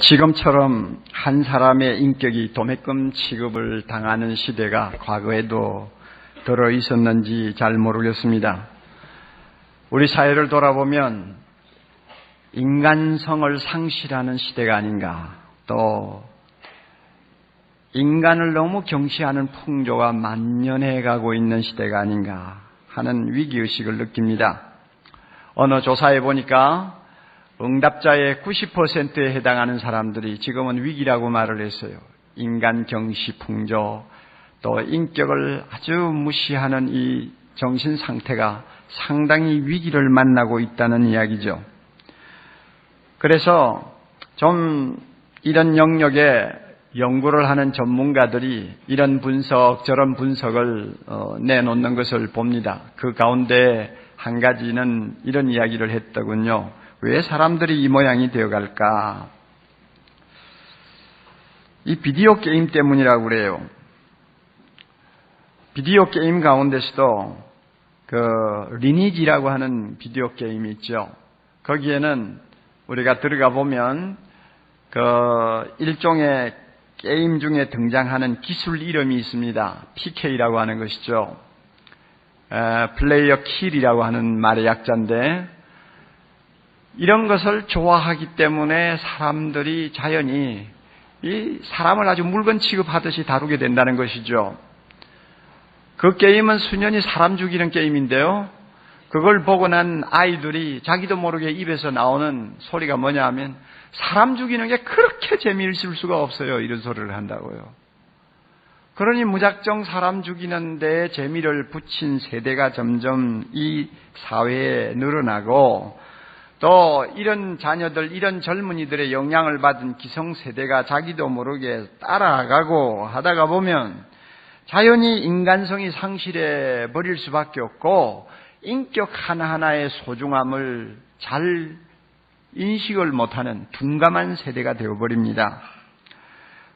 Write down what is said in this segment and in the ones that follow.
지금처럼 한 사람의 인격이 도매금 취급을 당하는 시대가 과거에도 들어 있었는지 잘 모르겠습니다. 우리 사회를 돌아보면 인간성을 상실하는 시대가 아닌가, 또 인간을 너무 경시하는 풍조가 만연해 가고 있는 시대가 아닌가 하는 위기의식을 느낍니다. 어느 조사에 보니까 응답자의 90%에 해당하는 사람들이 지금은 위기라고 말을 했어요. 인간 경시 풍조, 또 인격을 아주 무시하는 이 정신 상태가 상당히 위기를 만나고 있다는 이야기죠. 그래서 좀 이런 영역에 연구를 하는 전문가들이 이런 분석, 저런 분석을 내놓는 것을 봅니다. 그 가운데 한 가지는 이런 이야기를 했더군요. 왜 사람들이 이 모양이 되어갈까? 이 비디오 게임 때문이라고 그래요. 비디오 게임 가운데서도 리니지라고 하는 비디오 게임이 있죠. 거기에는 우리가 들어가 보면 일종의 게임 중에 등장하는 기술 이름이 있습니다. PK라고 하는 것이죠. 플레이어 킬이라고 하는 말의 약자인데, 이런 것을 좋아하기 때문에 사람들이 자연히 이 사람을 아주 물건 취급하듯이 다루게 된다는 것이죠. 그 게임은 수년이 사람 죽이는 게임인데요. 그걸 보고 난 아이들이 자기도 모르게 입에서 나오는 소리가 뭐냐 하면, 사람 죽이는 게 그렇게 재미있을 수가 없어요. 이런 소리를 한다고요. 그러니 무작정 사람 죽이는 데 재미를 붙인 세대가 점점 이 사회에 늘어나고, 또 이런 자녀들, 이런 젊은이들의 영향을 받은 기성세대가 자기도 모르게 따라가고 하다가 보면 자연히 인간성이 상실해 버릴 수밖에 없고, 인격 하나하나의 소중함을 잘 인식을 못하는 둔감한 세대가 되어버립니다.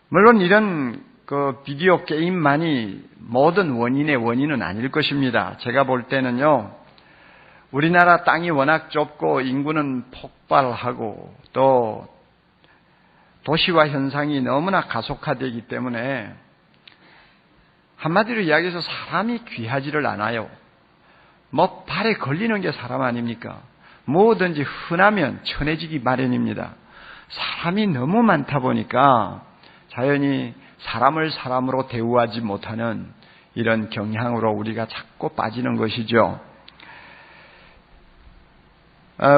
물론 이런 비디오 게임만이 모든 원인의 원인은 아닐 것입니다. 제가 볼 때는요, 우리나라 땅이 워낙 좁고 인구는 폭발하고 또 도시화 현상이 너무나 가속화되기 때문에 한마디로 이야기해서 사람이 귀하지를 않아요. 발에 걸리는 게 사람 아닙니까? 뭐든지 흔하면 천해지기 마련입니다. 사람이 너무 많다 보니까 자연히 사람을 사람으로 대우하지 못하는 이런 경향으로 우리가 자꾸 빠지는 것이죠.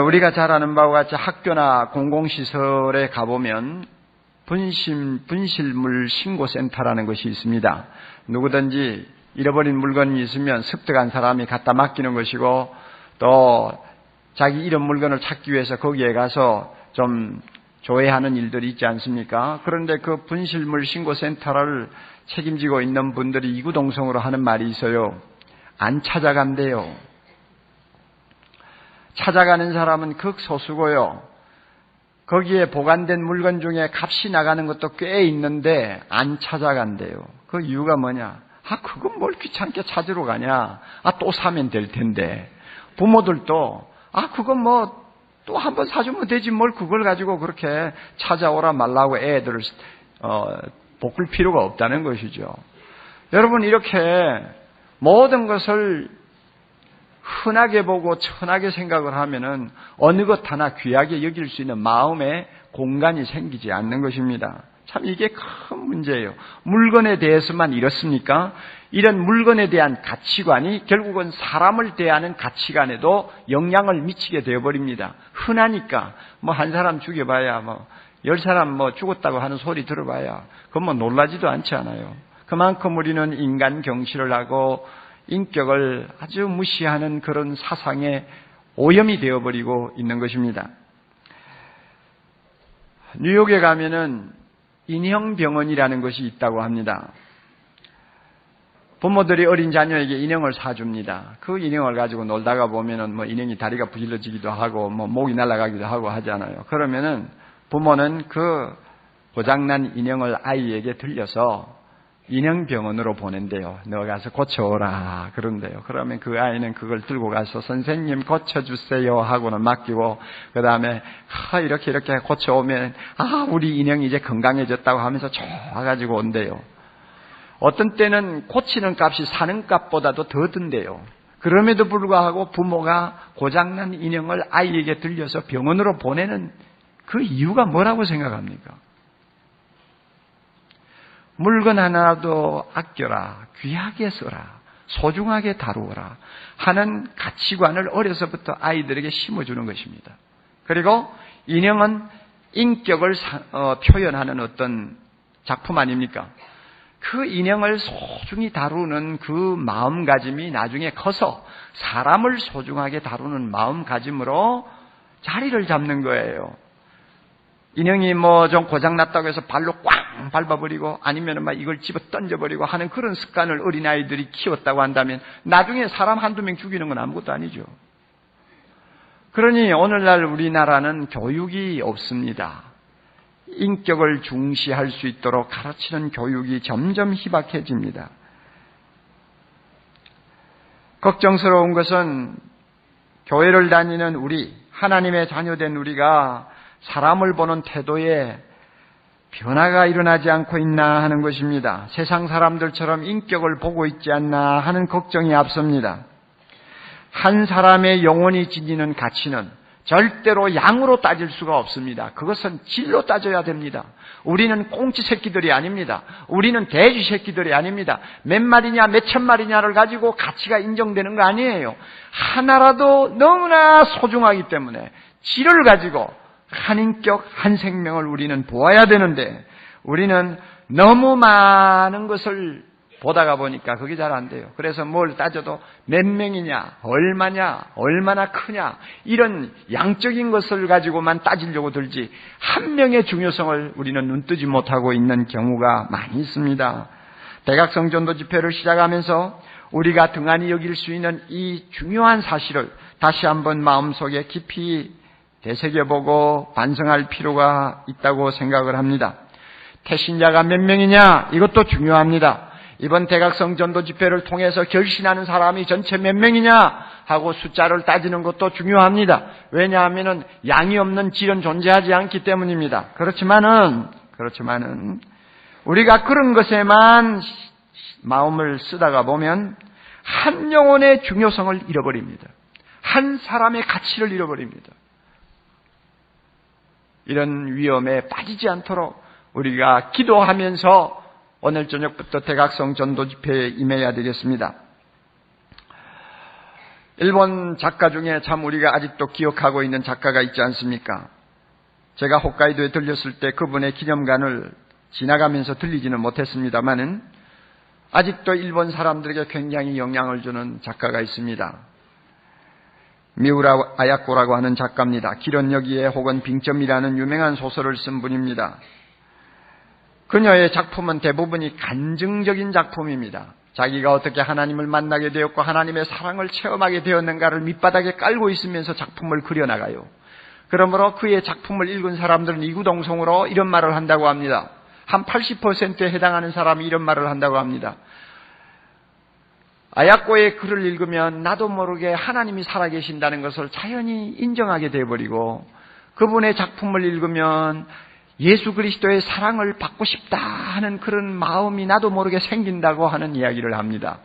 우리가 잘 아는 바와 같이 학교나 공공시설에 가보면 분실물 신고센터라는 것이 있습니다. 누구든지 잃어버린 물건이 있으면 습득한 사람이 갖다 맡기는 것이고, 또 자기 잃은 물건을 찾기 위해서 거기에 가서 좀 조회하는 일들이 있지 않습니까? 그런데 그 분실물 신고센터를 책임지고 있는 분들이 이구동성으로 하는 말이 있어요. 안 찾아간대요. 찾아가는 사람은 극소수고요. 거기에 보관된 물건 중에 값이 나가는 것도 꽤 있는데 안 찾아간대요. 그 이유가 뭐냐? 그건 뭘 귀찮게 찾으러 가냐? 또 사면 될 텐데. 부모들도 그건 또 한 번 사주면 되지 뭘 그걸 가지고 그렇게 찾아오라 말라고 애들을 볶을 필요가 없다는 것이죠. 여러분, 이렇게 모든 것을 흔하게 보고 천하게 생각을 하면은 어느 것 하나 귀하게 여길 수 있는 마음의 공간이 생기지 않는 것입니다. 참 이게 큰 문제예요. 물건에 대해서만 이렇습니까? 이런 물건에 대한 가치관이 결국은 사람을 대하는 가치관에도 영향을 미치게 되어버립니다. 흔하니까 한 사람 죽여봐야 10사람 죽었다고 하는 소리 들어봐야 그건 놀라지도 않지 않아요. 그만큼 우리는 인간 경시를 하고 인격을 아주 무시하는 그런 사상에 오염이 되어버리고 있는 것입니다. 뉴욕에 가면은 인형병원이라는 것이 있다고 합니다. 부모들이 어린 자녀에게 인형을 사줍니다. 그 인형을 가지고 놀다가 보면은 인형이 다리가 부질러지기도 하고 목이 날아가기도 하고 하잖아요. 그러면은 부모는 그 고장난 인형을 아이에게 들려서 인형병원으로 보낸대요. 너 가서 고쳐오라 그런대요. 그러면 그 아이는 그걸 들고 가서 선생님 고쳐주세요 하고는 맡기고 그 다음에 이렇게 고쳐오면 우리 인형이 이제 건강해졌다고 하면서 좋아가지고 온대요. 어떤 때는 고치는 값이 사는 값보다도 더 든대요. 그럼에도 불구하고 부모가 고장난 인형을 아이에게 들려서 병원으로 보내는 그 이유가 뭐라고 생각합니까? 물건 하나도 아껴라, 귀하게 써라, 소중하게 다루어라 하는 가치관을 어려서부터 아이들에게 심어주는 것입니다. 그리고 인형은 인격을 표현하는 어떤 작품 아닙니까? 그 인형을 소중히 다루는 그 마음가짐이 나중에 커서 사람을 소중하게 다루는 마음가짐으로 자리를 잡는 거예요. 인형이 좀 고장났다고 해서 발로 꽝 밟아버리고 아니면 이걸 집어 던져버리고 하는 그런 습관을 어린아이들이 키웠다고 한다면 나중에 사람 한두 명 죽이는 건 아무것도 아니죠. 그러니 오늘날 우리나라는 교육이 없습니다. 인격을 중시할 수 있도록 가르치는 교육이 점점 희박해집니다. 걱정스러운 것은 교회를 다니는 우리, 하나님의 자녀된 우리가 사람을 보는 태도에 변화가 일어나지 않고 있나 하는 것입니다. 세상 사람들처럼 인격을 보고 있지 않나 하는 걱정이 앞섭니다. 한 사람의 영혼이 지니는 가치는 절대로 양으로 따질 수가 없습니다. 그것은 질로 따져야 됩니다. 우리는 꽁치 새끼들이 아닙니다. 우리는 돼지 새끼들이 아닙니다. 몇 마리냐 몇 천 마리냐를 가지고 가치가 인정되는 거 아니에요. 하나라도 너무나 소중하기 때문에 질을 가지고 한 인격 한 생명을 우리는 보아야 되는데 우리는 너무 많은 것을 보다가 보니까 그게 잘 안 돼요. 그래서 뭘 따져도 몇 명이냐, 얼마냐, 얼마나 크냐 이런 양적인 것을 가지고만 따지려고 들지 한 명의 중요성을 우리는 눈뜨지 못하고 있는 경우가 많이 있습니다. 대각성 전도 집회를 시작하면서 우리가 등한히 여길 수 있는 이 중요한 사실을 다시 한번 마음속에 깊이 되새겨보고 반성할 필요가 있다고 생각을 합니다. 태신자가 몇 명이냐 이것도 중요합니다. 이번 대각성 전도 집회를 통해서 결신하는 사람이 전체 몇 명이냐 하고 숫자를 따지는 것도 중요합니다. 왜냐하면 양이 없는 질은 존재하지 않기 때문입니다. 그렇지만은 우리가 그런 것에만 마음을 쓰다가 보면 한 영혼의 중요성을 잃어버립니다. 한 사람의 가치를 잃어버립니다. 이런 위험에 빠지지 않도록 우리가 기도하면서 오늘 저녁부터 대각성 전도 집회에 임해야 되겠습니다. 일본 작가 중에 참 우리가 아직도 기억하고 있는 작가가 있지 않습니까? 제가 홋카이도에 들렸을 때 그분의 기념관을 지나가면서 들리지는 못했습니다만은 아직도 일본 사람들에게 굉장히 영향을 주는 작가가 있습니다. 미우라 아야코라고 하는 작가입니다. 기런여기에 혹은 빙점이라는 유명한 소설을 쓴 분입니다. 그녀의 작품은 대부분이 간증적인 작품입니다. 자기가 어떻게 하나님을 만나게 되었고 하나님의 사랑을 체험하게 되었는가를 밑바닥에 깔고 있으면서 작품을 그려나가요. 그러므로 그의 작품을 읽은 사람들은 이구동성으로 이런 말을 한다고 합니다. 한 80%에 해당하는 사람이 이런 말을 한다고 합니다. 아야코의 글을 읽으면 나도 모르게 하나님이 살아계신다는 것을 자연히 인정하게 되어버리고 그분의 작품을 읽으면 예수 그리스도의 사랑을 받고 싶다 하는 그런 마음이 나도 모르게 생긴다고 하는 이야기를 합니다.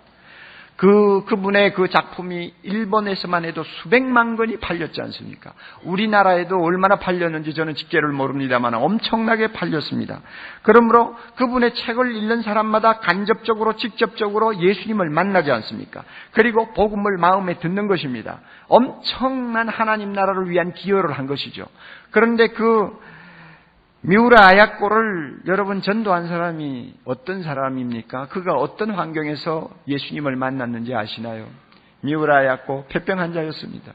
그분의 그 작품이 일본에서만 해도 수백만 권이 팔렸지 않습니까? 우리나라에도 얼마나 팔렸는지 저는 집계를 모릅니다만 엄청나게 팔렸습니다. 그러므로 그분의 책을 읽는 사람마다 간접적으로 직접적으로 예수님을 만나지 않습니까? 그리고 복음을 마음에 듣는 것입니다. 엄청난 하나님 나라를 위한 기여를 한 것이죠. 그런데 미우라 아야코를 여러분 전도한 사람이 어떤 사람입니까? 그가 어떤 환경에서 예수님을 만났는지 아시나요? 미우라 아야코 폐병 환자였습니다.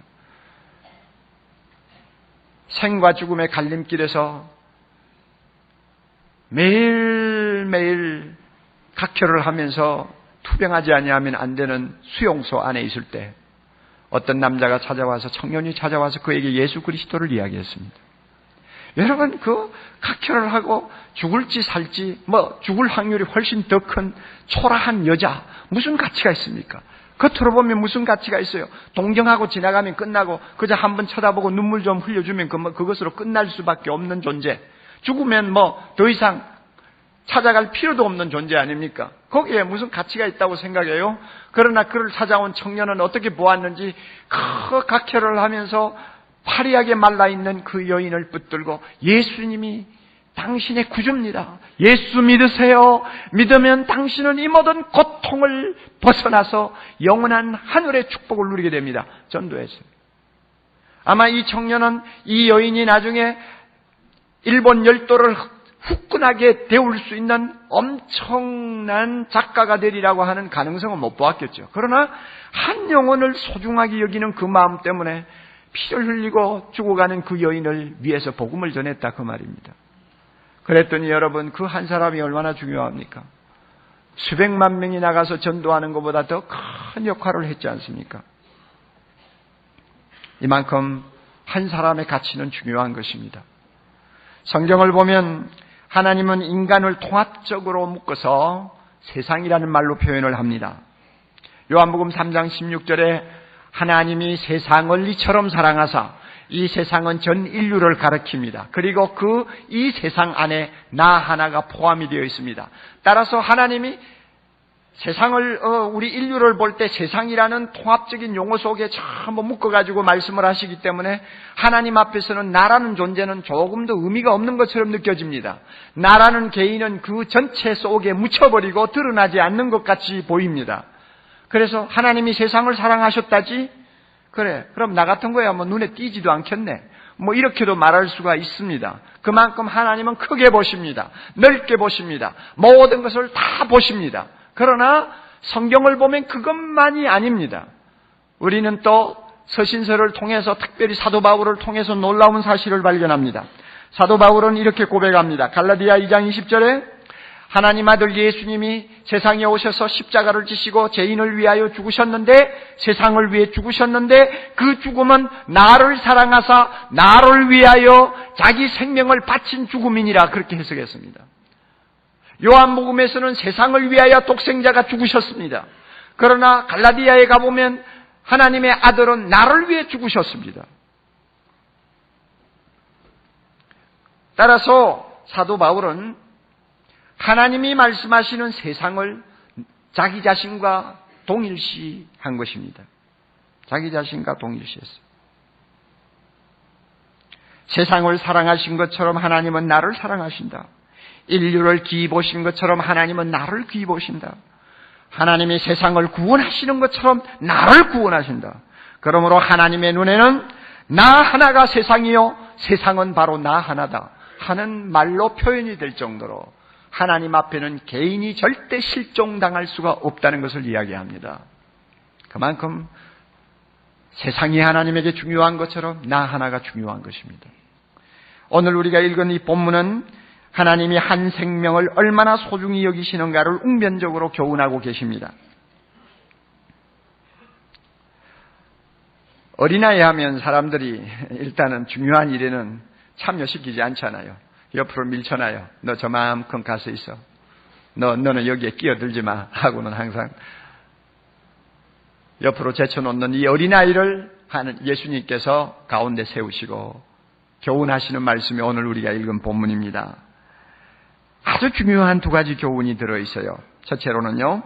생과 죽음의 갈림길에서 매일매일 각혈을 하면서 투병하지 아니하면 안 되는 수용소 안에 있을 때 어떤 남자가 찾아와서 청년이 찾아와서 그에게 예수 그리스도를 이야기했습니다. 여러분, 그 각혈을 하고 죽을지 살지, 죽을 확률이 훨씬 더 큰 초라한 여자, 무슨 가치가 있습니까? 겉으로 보면 무슨 가치가 있어요? 동경하고 지나가면 끝나고, 그저 한번 쳐다보고 눈물 좀 흘려주면 그것으로 끝날 수밖에 없는 존재. 죽으면 더 이상 찾아갈 필요도 없는 존재 아닙니까? 거기에 무슨 가치가 있다고 생각해요? 그러나 그를 찾아온 청년은 어떻게 보았는지, 그 각혈을 하면서 파리하게 말라있는 그 여인을 붙들고, 예수님이 당신의 구주입니다. 예수 믿으세요. 믿으면 당신은 이 모든 고통을 벗어나서 영원한 하늘의 축복을 누리게 됩니다. 전도했어요. 아마 이 청년은 이 여인이 나중에 일본 열도를 후끈하게 데울 수 있는 엄청난 작가가 되리라고 하는 가능성은 못 보았겠죠. 그러나 한 영혼을 소중하게 여기는 그 마음 때문에 피를 흘리고 죽어가는 그 여인을 위해서 복음을 전했다, 그 말입니다. 그랬더니 여러분, 그 한 사람이 얼마나 중요합니까? 수백만 명이 나가서 전도하는 것보다 더 큰 역할을 했지 않습니까? 이만큼 한 사람의 가치는 중요한 것입니다. 성경을 보면 하나님은 인간을 통합적으로 묶어서 세상이라는 말로 표현을 합니다. 요한복음 3장 16절에 하나님이 세상을 이처럼 사랑하사, 이 세상은 전 인류를 가리킵니다. 그리고 이 세상 안에 나 하나가 포함이 되어 있습니다. 따라서 하나님이 세상을, 우리 인류를 볼 때 세상이라는 통합적인 용어 속에 전부 묶어가지고 말씀을 하시기 때문에 하나님 앞에서는 나라는 존재는 조금도 의미가 없는 것처럼 느껴집니다. 나라는 개인은 그 전체 속에 묻혀버리고 드러나지 않는 것 같이 보입니다. 그래서 하나님이 세상을 사랑하셨다지? 그래, 그럼 나 같은 거야 눈에 띄지도 않겠네. 이렇게도 말할 수가 있습니다. 그만큼 하나님은 크게 보십니다. 넓게 보십니다. 모든 것을 다 보십니다. 그러나 성경을 보면 그것만이 아닙니다. 우리는 또 서신서를 통해서, 특별히 사도 바울을 통해서 놀라운 사실을 발견합니다. 사도 바울은 이렇게 고백합니다. 갈라디아 2장 20절에 하나님 아들 예수님이 세상에 오셔서 십자가를 지시고 죄인을 위하여 죽으셨는데, 세상을 위해 죽으셨는데, 그 죽음은 나를 사랑하사 나를 위하여 자기 생명을 바친 죽음이니라, 그렇게 해석했습니다. 요한복음에서는 세상을 위하여 독생자가 죽으셨습니다. 그러나 갈라디아에 가보면 하나님의 아들은 나를 위해 죽으셨습니다. 따라서 사도 바울은 하나님이 말씀하시는 세상을 자기 자신과 동일시한 것입니다. 자기 자신과 동일시했어요. 세상을 사랑하신 것처럼 하나님은 나를 사랑하신다. 인류를 기이 보신 것처럼 하나님은 나를 기이 보신다. 하나님이 세상을 구원하시는 것처럼 나를 구원하신다. 그러므로 하나님의 눈에는 나 하나가 세상이요, 세상은 바로 나 하나다 하는 말로 표현이 될 정도로 하나님 앞에는 개인이 절대 실종당할 수가 없다는 것을 이야기합니다. 그만큼 세상이 하나님에게 중요한 것처럼 나 하나가 중요한 것입니다. 오늘 우리가 읽은 이 본문은 하나님이 한 생명을 얼마나 소중히 여기시는가를 웅변적으로 교훈하고 계십니다. 어린아이 하면 사람들이 일단은 중요한 일에는 참여시키지 않잖아요. 옆으로 밀쳐놔요. 너 저만큼 가서 있어. 너는 여기에 끼어들지 마 하고는 항상 옆으로 제쳐놓는 이 어린아이를 예수님께서 가운데 세우시고 교훈하시는 말씀이 오늘 우리가 읽은 본문입니다. 아주 중요한 두 가지 교훈이 들어있어요. 첫째로는요,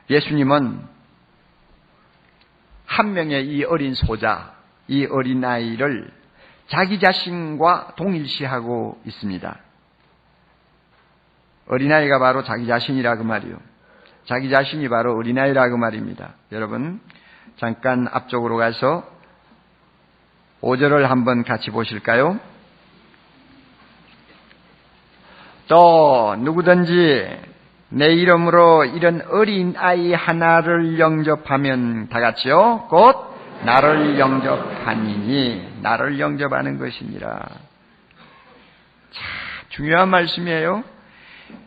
예수님은 한 명의 이 어린 소자, 이 어린아이를 자기 자신과 동일시하고 있습니다. 어린아이가 바로 자기 자신이라 그 말이요. 자기 자신이 바로 어린아이라 그 말입니다. 여러분, 잠깐 앞쪽으로 가서 5절을 한번 같이 보실까요? 또 누구든지 내 이름으로 이런 어린아이 하나를 영접하면, 다 같이요, 곧 나를 영접하니니, 나를 영접하는 것이니라. 참 중요한 말씀이에요.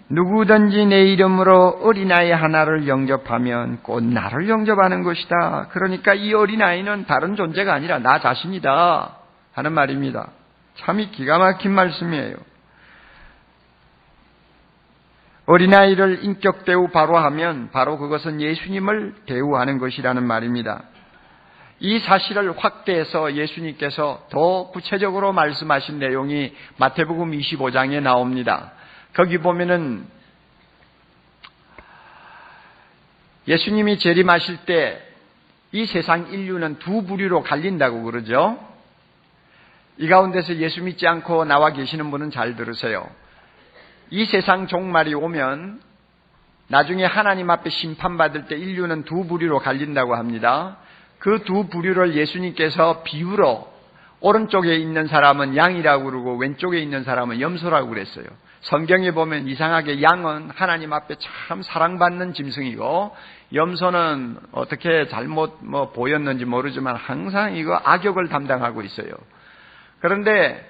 누구든지 내 이름으로 어린아이 하나를 영접하면 곧 나를 영접하는 것이다. 그러니까 이 어린아이는 다른 존재가 아니라 나 자신이다 하는 말입니다. 참이 기가 막힌 말씀이에요. 어린아이를 인격 대우 바로 하면 바로 그것은 예수님을 대우하는 것이라는 말입니다. 이 사실을 확대해서 예수님께서 더 구체적으로 말씀하신 내용이 마태복음 25장에 나옵니다. 거기 보면은 예수님이 재림하실 때 이 세상 인류는 두 부류로 갈린다고 그러죠. 이 가운데서 예수 믿지 않고 나와 계시는 분은 잘 들으세요. 이 세상 종말이 오면 나중에 하나님 앞에 심판받을 때 인류는 두 부류로 갈린다고 합니다. 그 두 부류를 예수님께서 비유로 오른쪽에 있는 사람은 양이라고 그러고 왼쪽에 있는 사람은 염소라고 그랬어요. 성경에 보면 이상하게 양은 하나님 앞에 참 사랑받는 짐승이고 염소는 어떻게 잘못 보였는지 모르지만 항상 이거 악역을 담당하고 있어요. 그런데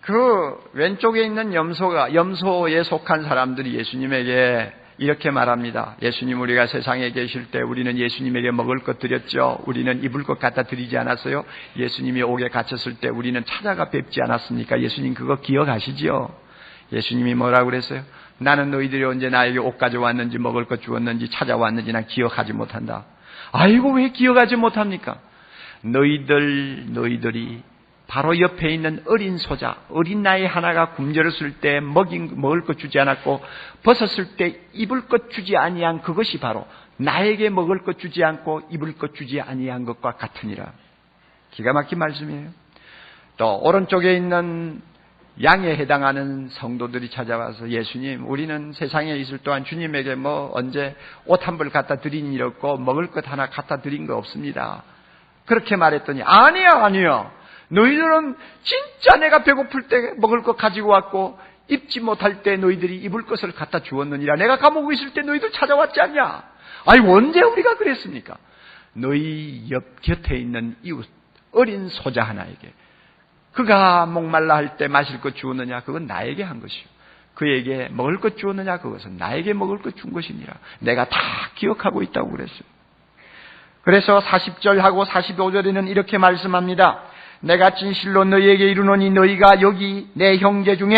그 왼쪽에 있는 염소에 속한 사람들이 예수님에게 이렇게 말합니다. 예수님, 우리가 세상에 계실 때 우리는 예수님에게 먹을 것 드렸죠. 우리는 입을 것 갖다 드리지 않았어요. 예수님이 옥에 갇혔을 때 우리는 찾아가 뵙지 않았습니까? 예수님 그거 기억하시지요? 예수님이 뭐라고 그랬어요? 나는 너희들이 언제 나에게 옷 가져왔는지 먹을 것 주었는지 찾아왔는지 난 기억하지 못한다. 아이고 왜 기억하지 못합니까? 너희들이 바로 옆에 있는 어린 소자, 어린 나이 하나가 굶주렸을 때 먹을 것 주지 않았고 벗었을 때 입을 것 주지 아니한 그것이 바로 나에게 먹을 것 주지 않고 입을 것 주지 아니한 것과 같으니라. 기가 막힌 말씀이에요. 또 오른쪽에 있는 양에 해당하는 성도들이 찾아와서 예수님, 우리는 세상에 있을 동안 주님에게 언제 옷 한 벌 갖다 드린 일 없고 먹을 것 하나 갖다 드린 거 없습니다. 그렇게 말했더니 아니야. 너희들은 진짜 내가 배고플 때 먹을 것 가지고 왔고 입지 못할 때 너희들이 입을 것을 갖다 주었느니라. 내가 감옥에 있을 때 너희들 찾아왔지 않냐? 아니 언제 우리가 그랬습니까? 너희 옆 곁에 있는 이웃 어린 소자 하나에게 그가 목말라 할 때 마실 것 주었느냐? 그건 나에게 한 것이요. 그에게 먹을 것 주었느냐? 그것은 나에게 먹을 것 준 것이니라. 내가 다 기억하고 있다고 그랬어요. 그래서 40절하고 45절에는 이렇게 말씀합니다. 내가 진실로 너희에게 이르노니 너희가 여기 내 형제 중에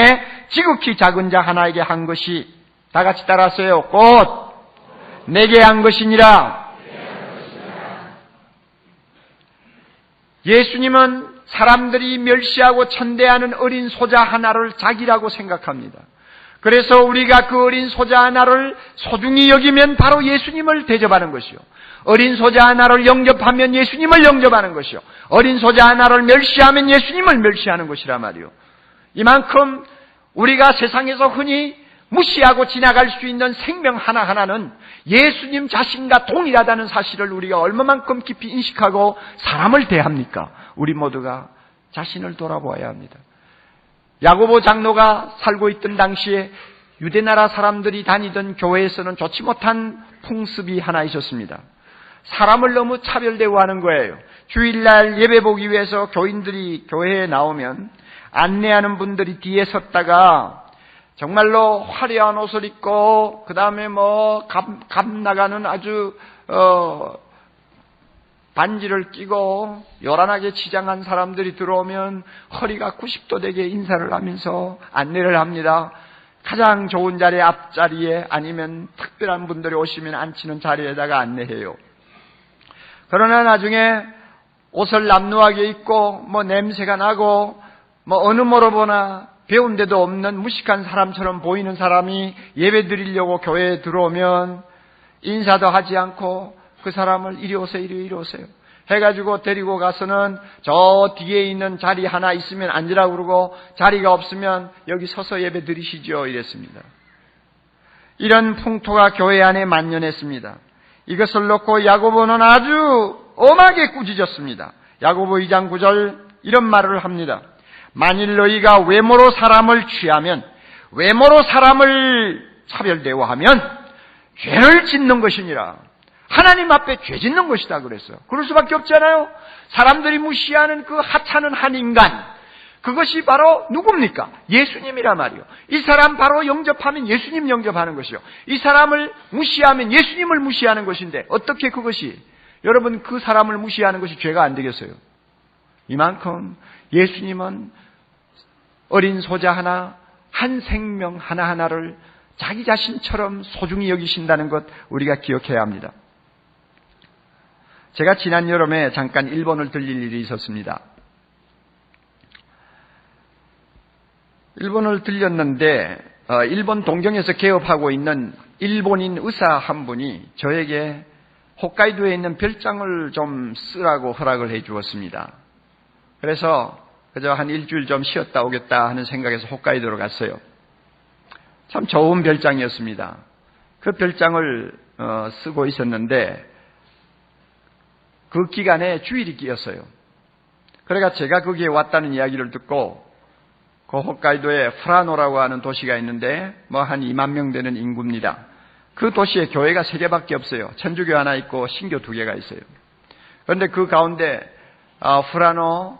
지극히 작은 자 하나에게 한 것이 다 같이 따라하세요. 곧 내게 한 것이니라. 예수님은 사람들이 멸시하고 천대하는 어린 소자 하나를 자기라고 생각합니다. 그래서 우리가 그 어린 소자 하나를 소중히 여기면 바로 예수님을 대접하는 것이요. 어린 소자 하나를 영접하면 예수님을 영접하는 것이요. 어린 소자 하나를 멸시하면 예수님을 멸시하는 것이라 말이요. 이만큼 우리가 세상에서 흔히 무시하고 지나갈 수 있는 생명 하나하나는 예수님 자신과 동일하다는 사실을 우리가 얼마만큼 깊이 인식하고 사람을 대합니까? 우리 모두가 자신을 돌아보아야 합니다. 야고보 장로가 살고 있던 당시에 유대나라 사람들이 다니던 교회에서는 좋지 못한 풍습이 하나 있었습니다. 사람을 너무 차별 대우하는 거예요. 주일날 예배 보기 위해서 교인들이 교회에 나오면 안내하는 분들이 뒤에 섰다가 정말로 화려한 옷을 입고 그 다음에 감 나가는 아주 반지를 끼고 요란하게 치장한 사람들이 들어오면 허리가 90도 되게 인사를 하면서 안내를 합니다. 가장 좋은 자리 앞자리에 아니면 특별한 분들이 오시면 앉히는 자리에다가 안내해요. 그러나 나중에 옷을 남루하게 입고 냄새가 나고 어느 모로 보나 배운 데도 없는 무식한 사람처럼 보이는 사람이 예배 드리려고 교회에 들어오면 인사도 하지 않고 그 사람을 이리 오세요 해가지고 데리고 가서는 저 뒤에 있는 자리 하나 있으면 앉으라고 그러고 자리가 없으면 여기 서서 예배 드리시죠 이랬습니다. 이런 풍토가 교회 안에 만연했습니다. 이것을 놓고 야고보는 아주 엄하게 꾸짖었습니다. 야고보 2장 9절 이런 말을 합니다. 만일 너희가 외모로 사람을 취하면 외모로 사람을 차별 대우하면 죄를 짓는 것이니라. 하나님 앞에 죄 짓는 것이다 그랬어요. 그럴 수밖에 없잖아요. 사람들이 무시하는 그 하찮은 한 인간, 그것이 바로 누굽니까? 예수님이란 말이요. 이 사람 바로 영접하면 예수님 영접하는 것이요. 이 사람을 무시하면 예수님을 무시하는 것인데 어떻게 그것이 여러분 그 사람을 무시하는 것이 죄가 안 되겠어요? 이만큼 예수님은 어린 소자 하나, 한 생명 하나하나를 자기 자신처럼 소중히 여기신다는 것 우리가 기억해야 합니다. 제가 지난 여름에 잠깐 일본을 들릴 일이 있었습니다. 일본을 들렸는데 일본 동경에서 개업하고 있는 일본인 의사 한 분이 저에게 홋카이도에 있는 별장을 좀 쓰라고 허락을 해 주었습니다. 그래서 그저 한 일주일 좀 쉬었다 오겠다 하는 생각에서 홋카이도로 갔어요. 참 좋은 별장이었습니다. 그 별장을 쓰고 있었는데 그 기간에 주일이 끼었어요. 그러니까 제가 거기에 왔다는 이야기를 듣고 그 홋카이도에 후라노라고 하는 도시가 있는데 뭐 한 2만 명 되는 인구입니다. 그 도시에 교회가 3개밖에 없어요. 천주교 하나 있고 신교 2개가 있어요. 그런데 그 가운데 후라노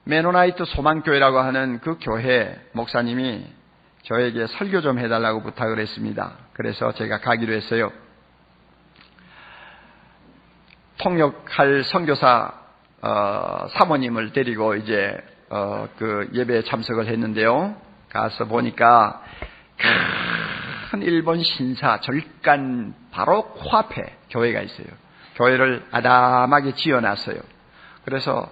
메노나이트 소망교회라고 하는 그 교회 목사님이 저에게 설교 좀 해달라고 부탁을 했습니다. 그래서 제가 가기로 했어요. 통역할 선교사 사모님을 데리고 이제 그 예배에 참석을 했는데요. 가서 보니까 큰 일본 신사 절간 바로 코앞에 교회가 있어요. 교회를 아담하게 지어놨어요. 그래서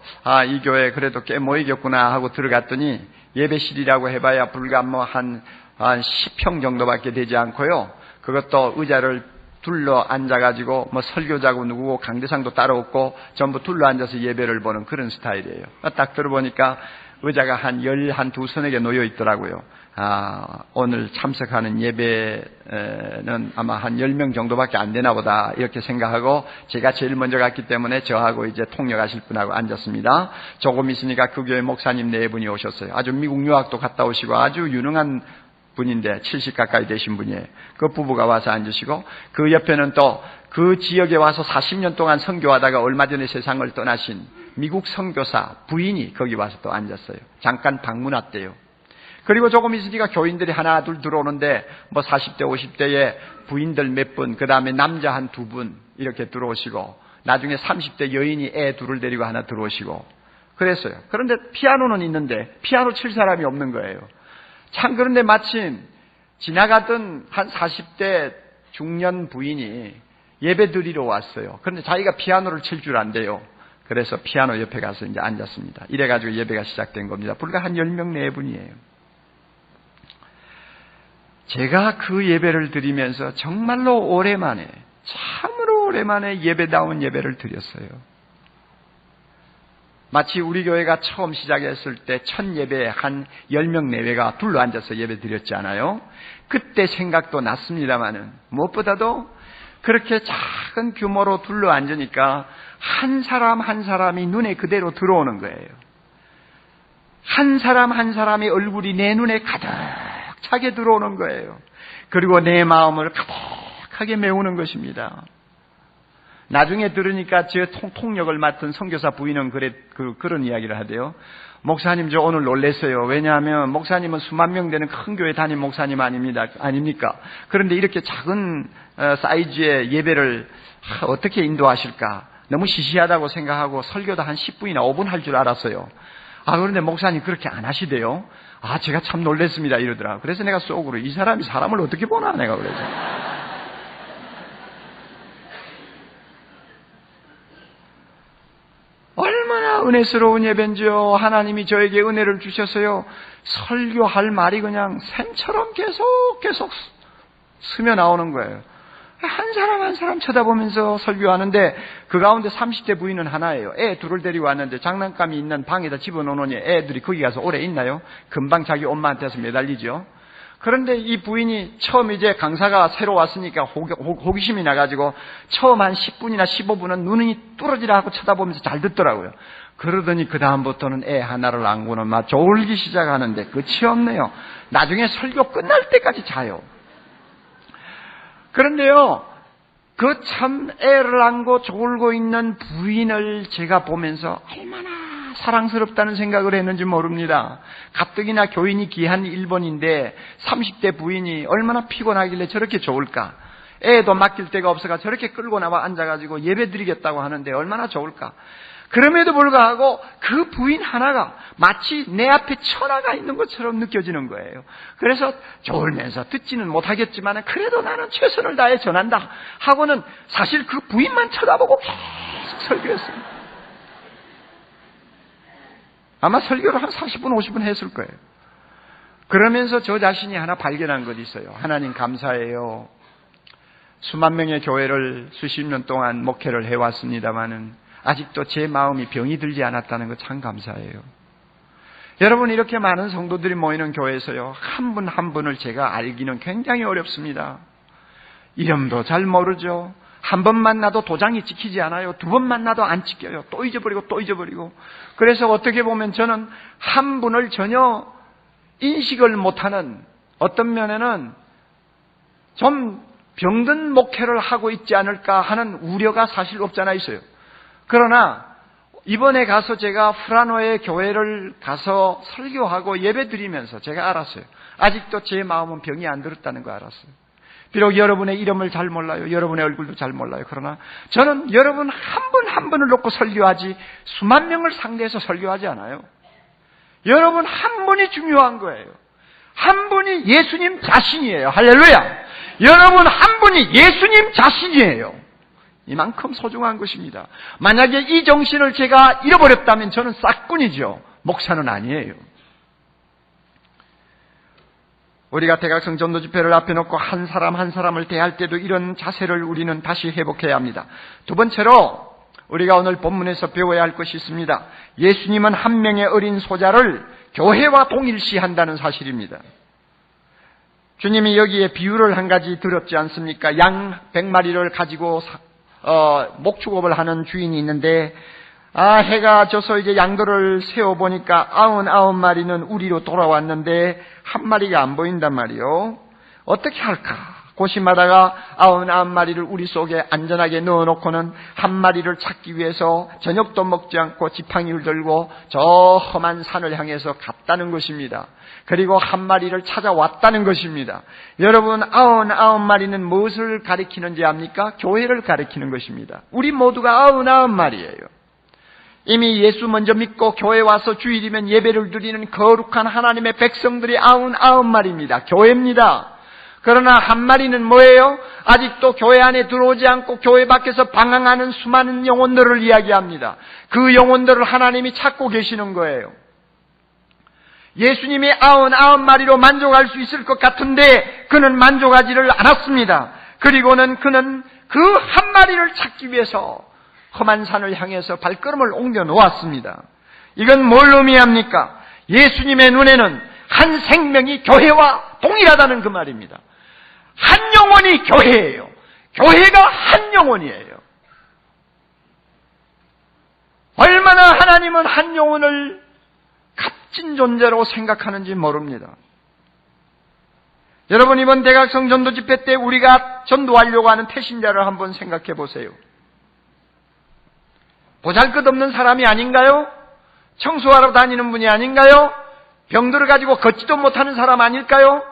이 교회 그래도 꽤 모이겠구나 하고 들어갔더니 예배실이라고 해봐야 불과 뭐 한 10평 정도밖에 되지 않고요. 그것도 의자를 둘러 앉아가지고 뭐 설교자고 누구고 강대상도 따로 없고 전부 둘러 앉아서 예배를 보는 그런 스타일이에요. 딱 들어보니까 의자가 한 12개 놓여 있더라고요. 오늘 참석하는 예배는 아마 한 10명 정도밖에 안 되나 보다 이렇게 생각하고 제가 제일 먼저 갔기 때문에 저하고 이제 통역하실 분하고 앉았습니다. 조금 있으니까 그 교회 목사님 4분이 오셨어요. 아주 미국 유학도 갔다 오시고 아주 유능한 분인데 70 가까이 되신 분이에요. 그 부부가 와서 앉으시고 그 옆에는 또 그 지역에 와서 40년 동안 선교하다가 얼마 전에 세상을 떠나신 미국 선교사 부인이 거기 와서 또 앉았어요. 잠깐 방문 왔대요. 그리고 조금 있으니까 교인들이 하나 둘 들어오는데 뭐 40대 50대의 부인들 몇 분, 그 다음에 남자 한 2분 이렇게 들어오시고 나중에 30대 여인이 애 둘을 데리고 하나 들어오시고 그랬어요. 그런데 피아노는 있는데 피아노 칠 사람이 없는 거예요. 참 그런데 마침 지나가던 한 40대 중년 부인이 예배 드리러 왔어요. 그런데 자기가 피아노를 칠 줄 안대요. 그래서 피아노 옆에 가서 이제 앉았습니다. 이래가지고 예배가 시작된 겁니다. 불과 한 10명 4분이에요. 제가 그 예배를 드리면서 정말로 오랜만에, 참으로 오랜만에 예배다운 예배를 드렸어요. 마치 우리 교회가 처음 시작했을 때 첫 예배에 한 10명 내외가 둘러 앉아서 예배 드렸지 않아요? 그때 생각도 났습니다마는 무엇보다도 그렇게 작은 규모로 둘러 앉으니까 한 사람 한 사람이 눈에 그대로 들어오는 거예요. 한 사람 한 사람의 얼굴이 내 눈에 가득 차게 들어오는 거예요. 그리고 내 마음을 가득하게 메우는 것입니다. 나중에 들으니까 제 통역을 맡은 선교사 부인은 그런 이야기를 하대요. 목사님, 저 오늘 놀랐어요. 왜냐하면 목사님은 수만 명 되는 큰 교회 담임 목사님 아닙니까? 그런데 이렇게 작은 사이즈의 예배를 어떻게 인도하실까? 너무 시시하다고 생각하고 설교도 한 10분이나 5분 할 줄 알았어요. 그런데 목사님 그렇게 안 하시대요. 제가 참 놀랐습니다. 이러더라. 그래서 내가 속으로 이 사람이 사람을 어떻게 보나 내가 그래서. 얼마나 은혜스러운 예배인지요. 하나님이 저에게 은혜를 주셔서요. 설교할 말이 그냥 샘처럼 계속 스며 나오는 거예요. 한 사람 한 사람 쳐다보면서 설교하는데 그 가운데 30대 부인은 하나예요. 애 둘을 데리고 왔는데 장난감이 있는 방에다 집어넣으니 애들이 거기 가서 오래 있나요? 금방 자기 엄마한테서 매달리죠. 그런데 이 부인이 처음 이제 강사가 새로 왔으니까 호기심이 나가지고 처음 한 10분이나 15분은 눈이 뚫어지라 하고 쳐다보면서 잘 듣더라고요. 그러더니 그 다음부터는 애 하나를 안고는 막 졸기 시작하는데 끝이 없네요. 나중에 설교 끝날 때까지 자요. 그런데요, 그 참 애를 안고 졸고 있는 부인을 제가 보면서 얼마나 사랑스럽다는 생각을 했는지 모릅니다. 가뜩이나 교인이 귀한 일본인데 30대 부인이 얼마나 피곤하길래 저렇게 좋을까? 애도 맡길 데가 없어가 저렇게 끌고 나와 앉아가지고 예배 드리겠다고 하는데 얼마나 좋을까? 그럼에도 불구하고 그 부인 하나가 마치 내 앞에 천하가 있는 것처럼 느껴지는 거예요. 그래서 졸면서 듣지는 못하겠지만 그래도 나는 최선을 다해 전한다 하고는 사실 그 부인만 쳐다보고 계속 설교했습니다. 아마 설교를 한 40분, 50분 했을 거예요. 그러면서 저 자신이 하나 발견한 것이 있어요. 하나님 감사해요. 수만 명의 교회를 수십 년 동안 목회를 해왔습니다마는 아직도 제 마음이 병이 들지 않았다는 것 참 감사해요. 여러분, 이렇게 많은 성도들이 모이는 교회에서요, 한 분 한 분을 제가 알기는 굉장히 어렵습니다. 이름도 잘 모르죠. 한 번 만나도 도장이 찍히지 않아요. 두 번 만나도 안 찍혀요. 또 잊어버리고 또 잊어버리고. 그래서 어떻게 보면 저는 한 분을 전혀 인식을 못하는, 어떤 면에는 좀 병든 목회를 하고 있지 않을까 하는 우려가 사실 없잖아 있어요. 그러나 이번에 가서 제가 후라노의 교회를 가서 설교하고 예배 드리면서 제가 알았어요. 아직도 제 마음은 병이 안 들었다는 거 알았어요. 비록 여러분의 이름을 잘 몰라요. 여러분의 얼굴도 잘 몰라요. 그러나 저는 여러분 한 분 한 분을 놓고 설교하지 수만 명을 상대해서 설교하지 않아요. 여러분 한 분이 중요한 거예요. 한 분이 예수님 자신이에요. 할렐루야. 여러분 한 분이 예수님 자신이에요. 이만큼 소중한 것입니다. 만약에 이 정신을 제가 잃어버렸다면 저는 싹꾼이죠. 목사는 아니에요. 우리가 대각성 전도 집회를 앞에 놓고 한 사람 한 사람을 대할 때도 이런 자세를 우리는 다시 회복해야 합니다. 두 번째로 우리가 오늘 본문에서 배워야 할 것이 있습니다. 예수님은 한 명의 어린 소자를 교회와 동일시한다는 사실입니다. 주님이 여기에 비유를 한 가지 들었지 않습니까? 양 100마리를 가지고 목축업을 하는 주인이 있는데, 해가 져서 이제 양들을 세어보니까 99마리는 우리로 돌아왔는데 한 마리가 안 보인단 말이요. 어떻게 할까? 고심하다가 99마리를 우리 속에 안전하게 넣어놓고는 한 마리를 찾기 위해서 저녁도 먹지 않고 지팡이를 들고 저 험한 산을 향해서 갔다는 것입니다. 그리고 한 마리를 찾아왔다는 것입니다. 여러분, 99마리는 무엇을 가리키는지 압니까? 교회를 가리키는 것입니다. 우리 모두가 99마리예요. 이미 예수 먼저 믿고 교회 와서 주일이면 예배를 드리는 거룩한 하나님의 백성들이 99마리입니다. 교회입니다. 그러나 한 마리는 뭐예요? 아직도 교회 안에 들어오지 않고 교회 밖에서 방황하는 수많은 영혼들을 이야기합니다. 그 영혼들을 하나님이 찾고 계시는 거예요. 예수님이 99마리로 만족할 수 있을 것 같은데 그는 만족하지를 않았습니다. 그리고는 그는 그 한 마리를 찾기 위해서 험한 산을 향해서 발걸음을 옮겨 놓았습니다. 이건 뭘 의미합니까? 예수님의 눈에는 한 생명이 교회와 동일하다는 그 말입니다. 한 영혼이 교회예요. 교회가 한 영혼이에요. 얼마나 하나님은 한 영혼을 값진 존재로 생각하는지 모릅니다. 여러분, 이번 대각성 전도 집회 때 우리가 전도하려고 하는 태신자를 한번 생각해 보세요. 보잘것없는 사람이 아닌가요? 청소하러 다니는 분이 아닌가요? 병들어 가지고 걷지도 못하는 사람 아닐까요?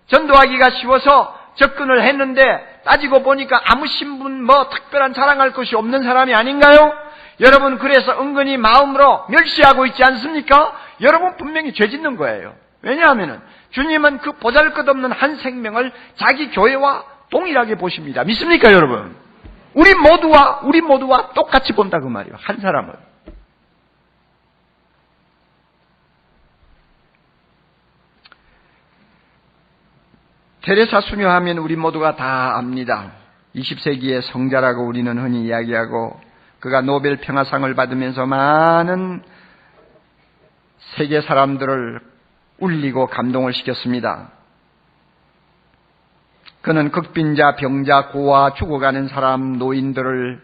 전도하기가 쉬워서 접근을 했는데 따지고 보니까 아무 신분 특별한 자랑할 것이 없는 사람이 아닌가요? 여러분, 그래서 은근히 마음으로 멸시하고 있지 않습니까? 여러분 분명히 죄 짓는 거예요. 왜냐하면 주님은 그 보잘것없는 한 생명을 자기 교회와 동일하게 보십니다. 믿습니까, 여러분? 우리 모두와 똑같이 본다 그 말이에요. 한 사람을. 테레사 수녀하면 우리 모두가 다 압니다. 20세기의 성자라고 우리는 흔히 이야기하고, 그가 노벨 평화상을 받으면서 많은 세계 사람들을 울리고 감동을 시켰습니다. 그는 극빈자, 병자, 고아, 죽어가는 사람, 노인들을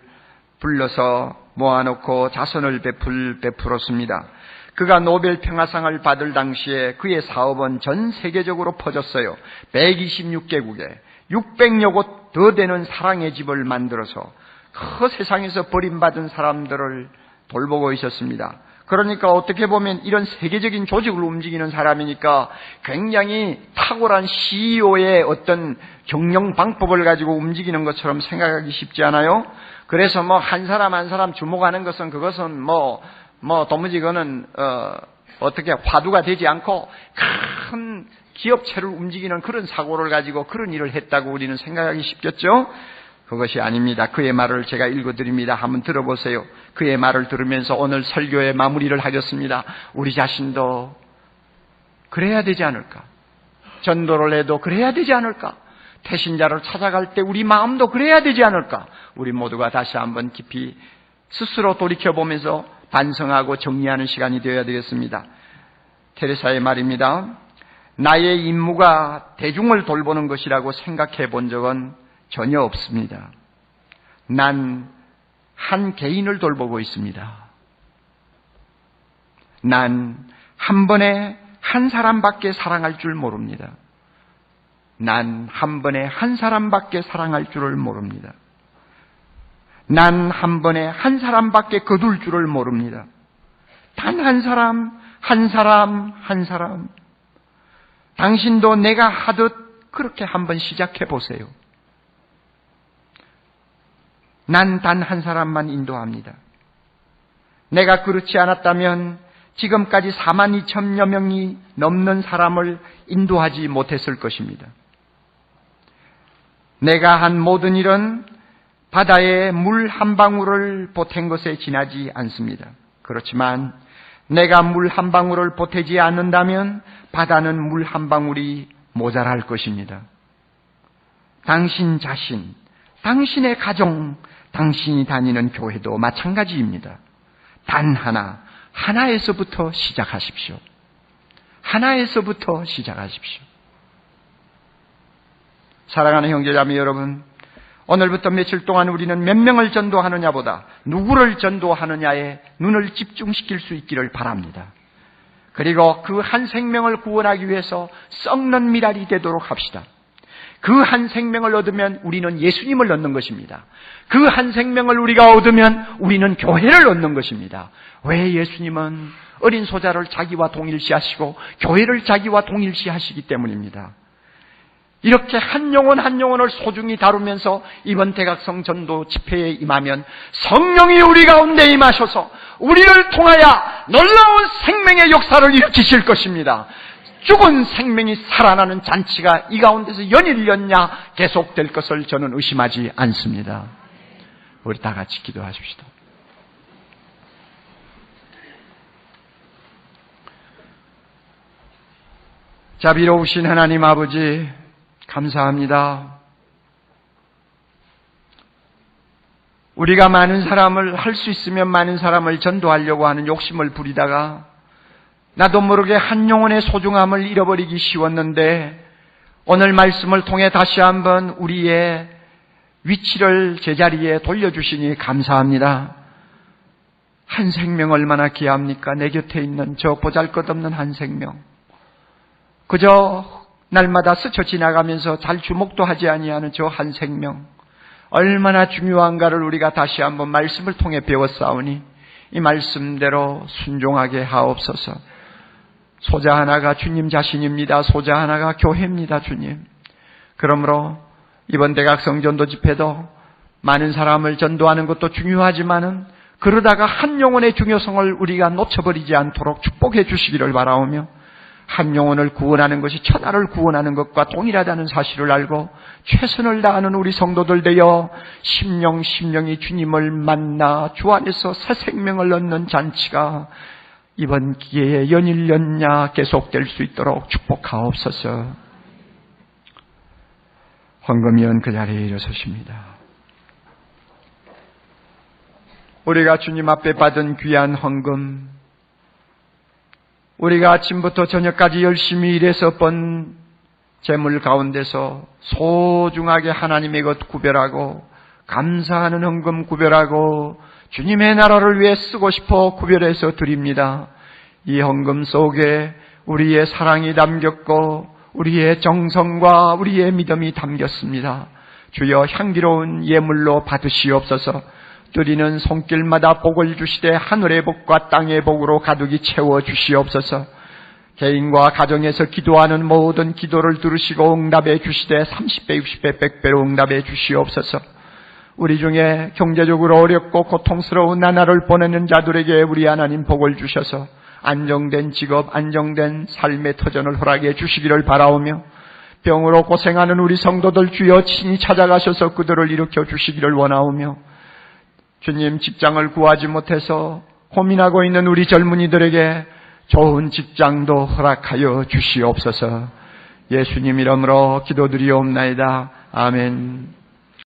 불러서 모아놓고 자선을 베풀었습니다. 그가 노벨 평화상을 받을 당시에 그의 사업은 전 세계적으로 퍼졌어요. 126개국에 600여 곳 더 되는 사랑의 집을 만들어서 그 세상에서 버림받은 사람들을 돌보고 있었습니다. 그러니까 어떻게 보면 이런 세계적인 조직을 움직이는 사람이니까 굉장히 탁월한 CEO의 어떤 경영 방법을 가지고 움직이는 것처럼 생각하기 쉽지 않아요? 그래서 뭐 한 사람 한 사람 주목하는 것은 그것은 도무지 그거는 어떻게 화두가 되지 않고 큰 기업체를 움직이는 그런 사고를 가지고 그런 일을 했다고 우리는 생각하기 쉽겠죠? 그것이 아닙니다. 그의 말을 제가 읽어드립니다. 한번 들어보세요. 그의 말을 들으면서 오늘 설교의 마무리를 하겠습니다. 우리 자신도 그래야 되지 않을까? 전도를 해도 그래야 되지 않을까? 태신자를 찾아갈 때 우리 마음도 그래야 되지 않을까? 우리 모두가 다시 한번 깊이 스스로 돌이켜보면서 반성하고 정리하는 시간이 되어야 되겠습니다. 테레사의 말입니다. 나의 임무가 대중을 돌보는 것이라고 생각해 본 적은 전혀 없습니다. 난 한 개인을 돌보고 있습니다. 난 한 번에 한 사람밖에 사랑할 줄 모릅니다. 난 한 번에 한 사람밖에 사랑할 줄을 모릅니다. 난 한 번에 한 사람밖에 거둘 줄을 모릅니다. 단 한 사람, 한 사람, 한 사람. 당신도 내가 하듯 그렇게 한번 시작해 보세요. 난 단 한 사람만 인도합니다. 내가 그렇지 않았다면 지금까지 42,000여 명이 넘는 사람을 인도하지 못했을 것입니다. 내가 한 모든 일은 바다에 물 한 방울을 보탠 것에 지나지 않습니다. 그렇지만 내가 물 한 방울을 보태지 않는다면 바다는 물 한 방울이 모자랄 것입니다. 당신 자신, 당신의 가정, 당신이 다니는 교회도 마찬가지입니다. 단 하나에서부터 시작하십시오. 하나에서부터 시작하십시오. 사랑하는 형제자매 여러분, 오늘부터 며칠 동안 우리는 몇 명을 전도하느냐보다 누구를 전도하느냐에 눈을 집중시킬 수 있기를 바랍니다. 그리고 그 한 생명을 구원하기 위해서 썩는 미랄이 되도록 합시다. 그 한 생명을 얻으면 우리는 예수님을 얻는 것입니다. 그 한 생명을 우리가 얻으면 우리는 교회를 얻는 것입니다. 왜 예수님은 어린 소자를 자기와 동일시하시고 교회를 자기와 동일시하시기 때문입니다. 이렇게 한 영혼 한 영혼을 소중히 다루면서 이번 대각성 전도 집회에 임하면 성령이 우리 가운데 임하셔서 우리를 통하여 놀라운 생명의 역사를 일으키실 것입니다. 죽은 생명이 살아나는 잔치가 이 가운데서 연일연냐 계속될 것을 저는 의심하지 않습니다. 우리 다 같이 기도하십시다. 자비로우신 하나님 아버지, 감사합니다. 우리가 많은 사람을 할 수 있으면 많은 사람을 전도하려고 하는 욕심을 부리다가 나도 모르게 한 영혼의 소중함을 잃어버리기 쉬웠는데 오늘 말씀을 통해 다시 한번 우리의 위치를 제자리에 돌려주시니 감사합니다. 한 생명 얼마나 귀합니까? 내 곁에 있는 저 보잘것없는 한 생명. 그저 날마다 스쳐 지나가면서 잘 주목도 하지 아니하는 저 한 생명. 얼마나 중요한가를 우리가 다시 한번 말씀을 통해 배웠사오니 이 말씀대로 순종하게 하옵소서. 소자 하나가 주님 자신입니다. 소자 하나가 교회입니다, 주님. 그러므로 이번 대각성 전도 집회도 많은 사람을 전도하는 것도 중요하지만은 그러다가 한 영혼의 중요성을 우리가 놓쳐버리지 않도록 축복해 주시기를 바라오며 한 영혼을 구원하는 것이 천하를 구원하는 것과 동일하다는 사실을 알고 최선을 다하는 우리 성도들 되어 심령이 주님을 만나 주 안에서 새 생명을 얻는 잔치가 이번 기회에 연일연냐 계속될 수 있도록 축복하옵소서. 황금위원 그 자리에 일어서십니다. 우리가 주님 앞에 받은 귀한 헌금, 우리가 아침부터 저녁까지 열심히 일해서 번 재물 가운데서 소중하게 하나님의 것 구별하고 감사하는 헌금 구별하고 주님의 나라를 위해 쓰고 싶어 구별해서 드립니다. 이 헌금 속에 우리의 사랑이 담겼고 우리의 정성과 우리의 믿음이 담겼습니다. 주여 향기로운 예물로 받으시옵소서. 두드리는 손길마다 복을 주시되 하늘의 복과 땅의 복으로 가득히 채워 주시옵소서. 개인과 가정에서 기도하는 모든 기도를 들으시고 응답해 주시되 30배, 60배, 100배로 응답해 주시옵소서. 우리 중에 경제적으로 어렵고 고통스러운 나날을 보내는 자들에게 우리 하나님 복을 주셔서 안정된 직업, 안정된 삶의 터전을 허락해 주시기를 바라오며, 병으로 고생하는 우리 성도들 주여 친히 찾아가셔서 그들을 일으켜 주시기를 원하오며, 주님 직장을 구하지 못해서 고민하고 있는 우리 젊은이들에게 좋은 직장도 허락하여 주시옵소서. 예수님 이름으로 기도드리옵나이다. 아멘.